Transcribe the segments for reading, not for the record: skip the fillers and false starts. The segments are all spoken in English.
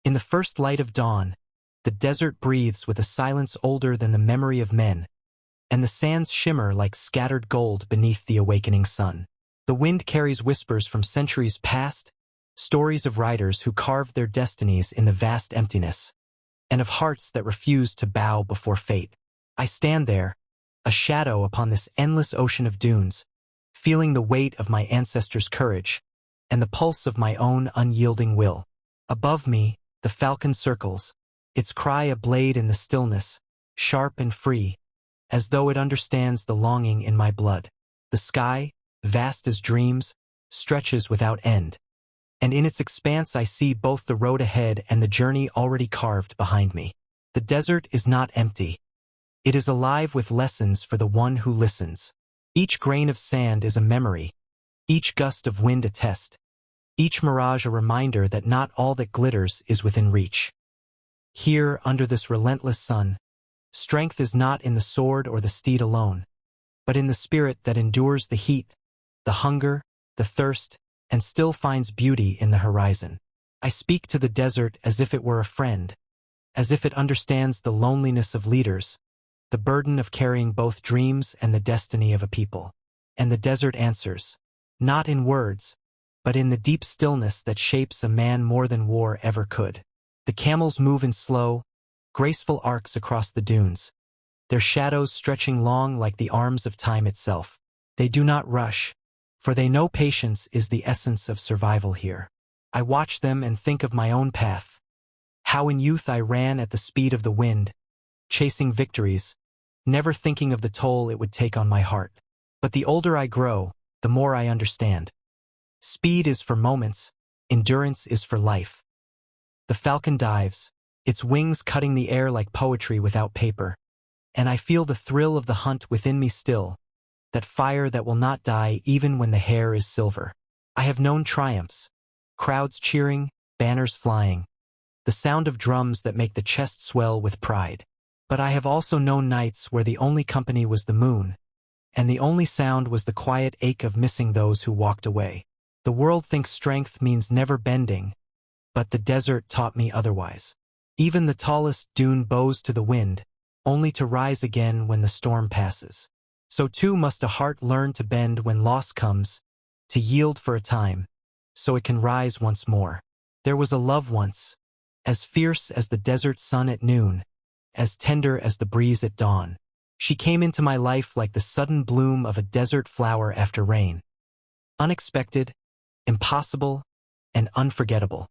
In the first light of dawn, the desert breathes with a silence older than the memory of men, and the sands shimmer like scattered gold beneath the awakening sun. The wind carries whispers from centuries past, stories of riders who carved their destinies in the vast emptiness, and of hearts that refuse to bow before fate. I stand there, a shadow upon this endless ocean of dunes, feeling the weight of my ancestors' courage, and the pulse of my own unyielding will. Above me, the falcon circles, its cry a blade in the stillness, sharp and free, as though it understands the longing in my blood. The sky, vast as dreams, stretches without end, and in its expanse I see both the road ahead and the journey already carved behind me. The desert is not empty. It is alive with lessons for the one who listens. Each grain of sand is a memory, each gust of wind a test, each mirage a reminder that not all that glitters is within reach. Here, under this relentless sun, strength is not in the sword or the steed alone, but in the spirit that endures the heat, the hunger, the thirst, and still finds beauty in the horizon. I speak to the desert as if it were a friend, as if it understands the loneliness of leaders, the burden of carrying both dreams and the destiny of a people. And the desert answers, not in words, but in the deep stillness that shapes a man more than war ever could. The camels move in slow, graceful arcs across the dunes, their shadows stretching long like the arms of time itself. They do not rush, for they know patience is the essence of survival here. I watch them and think of my own path, how in youth I ran at the speed of the wind, chasing victories, never thinking of the toll it would take on my heart. But the older I grow, the more I understand. Speed is for moments, endurance is for life. The falcon dives, its wings cutting the air like poetry without paper, and I feel the thrill of the hunt within me still, that fire that will not die even when the hair is silver. I have known triumphs, crowds cheering, banners flying, the sound of drums that make the chest swell with pride. But I have also known nights where the only company was the moon, and the only sound was the quiet ache of missing those who walked away. The world thinks strength means never bending, but the desert taught me otherwise. Even the tallest dune bows to the wind, only to rise again when the storm passes. So too must a heart learn to bend when loss comes, to yield for a time, so it can rise once more. There was a love once, as fierce as the desert sun at noon, as tender as the breeze at dawn. She came into my life like the sudden bloom of a desert flower after rain. Unexpected, impossible, and unforgettable.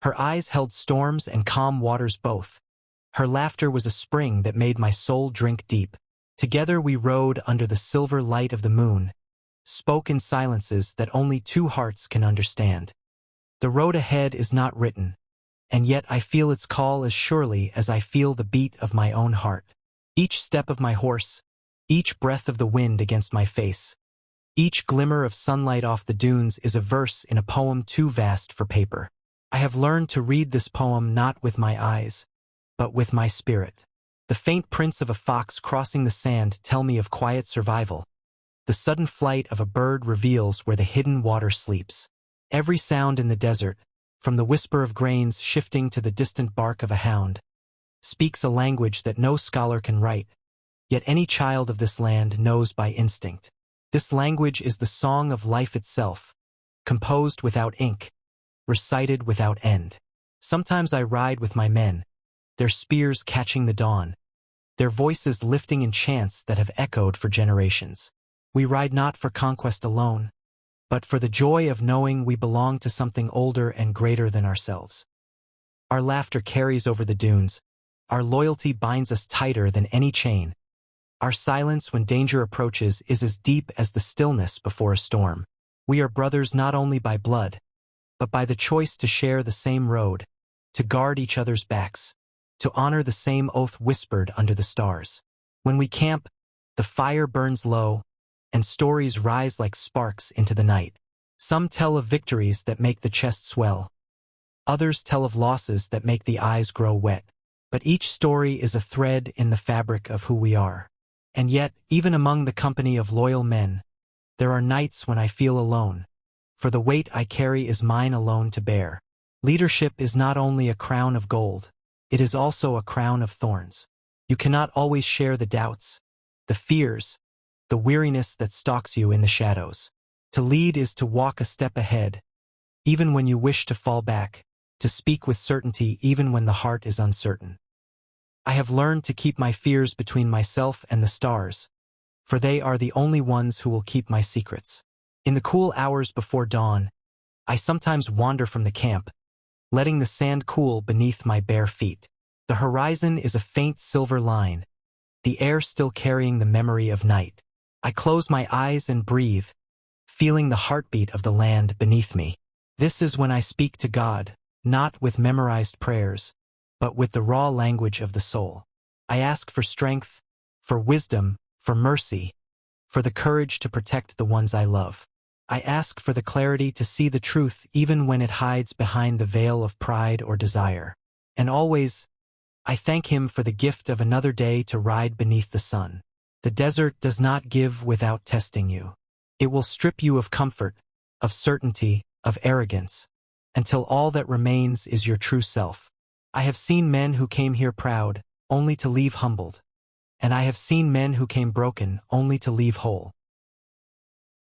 Her eyes held storms and calm waters both. Her laughter was a spring that made my soul drink deep. Together we rode under the silver light of the moon, spoke in silences that only two hearts can understand. The road ahead is not written, and yet I feel its call as surely as I feel the beat of my own heart. Each step of my horse, each breath of the wind against my face, each glimmer of sunlight off the dunes is a verse in a poem too vast for paper. I have learned to read this poem not with my eyes, but with my spirit. The faint prints of a fox crossing the sand tell me of quiet survival. The sudden flight of a bird reveals where the hidden water sleeps. Every sound in the desert, from the whisper of grains shifting to the distant bark of a hound, speaks a language that no scholar can write, yet any child of this land knows by instinct. This language is the song of life itself, composed without ink, recited without end. Sometimes I ride with my men, their spears catching the dawn, their voices lifting in chants that have echoed for generations. We ride not for conquest alone, but for the joy of knowing we belong to something older and greater than ourselves. Our laughter carries over the dunes. Our loyalty binds us tighter than any chain. Our silence when danger approaches is as deep as the stillness before a storm. We are brothers not only by blood, but by the choice to share the same road, to guard each other's backs, to honor the same oath whispered under the stars. When we camp, the fire burns low, and stories rise like sparks into the night. Some tell of victories that make the chest swell. Others tell of losses that make the eyes grow wet. But each story is a thread in the fabric of who we are. And yet, even among the company of loyal men, there are nights when I feel alone, for the weight I carry is mine alone to bear. Leadership is not only a crown of gold, it is also a crown of thorns. You cannot always share the doubts, the fears, the weariness that stalks you in the shadows. To lead is to walk a step ahead, even when you wish to fall back, to speak with certainty even when the heart is uncertain. I have learned to keep my fears between myself and the stars, for they are the only ones who will keep my secrets. In the cool hours before dawn, I sometimes wander from the camp, letting the sand cool beneath my bare feet. The horizon is a faint silver line, the air still carrying the memory of night. I close my eyes and breathe, feeling the heartbeat of the land beneath me. This is when I speak to God, not with memorized prayers, but with the raw language of the soul. I ask for strength, for wisdom, for mercy, for the courage to protect the ones I love. I ask for the clarity to see the truth even when it hides behind the veil of pride or desire. And always, I thank Him for the gift of another day to ride beneath the sun. The desert does not give without testing you. It will strip you of comfort, of certainty, of arrogance, until all that remains is your true self. I have seen men who came here proud, only to leave humbled. And I have seen men who came broken, only to leave whole.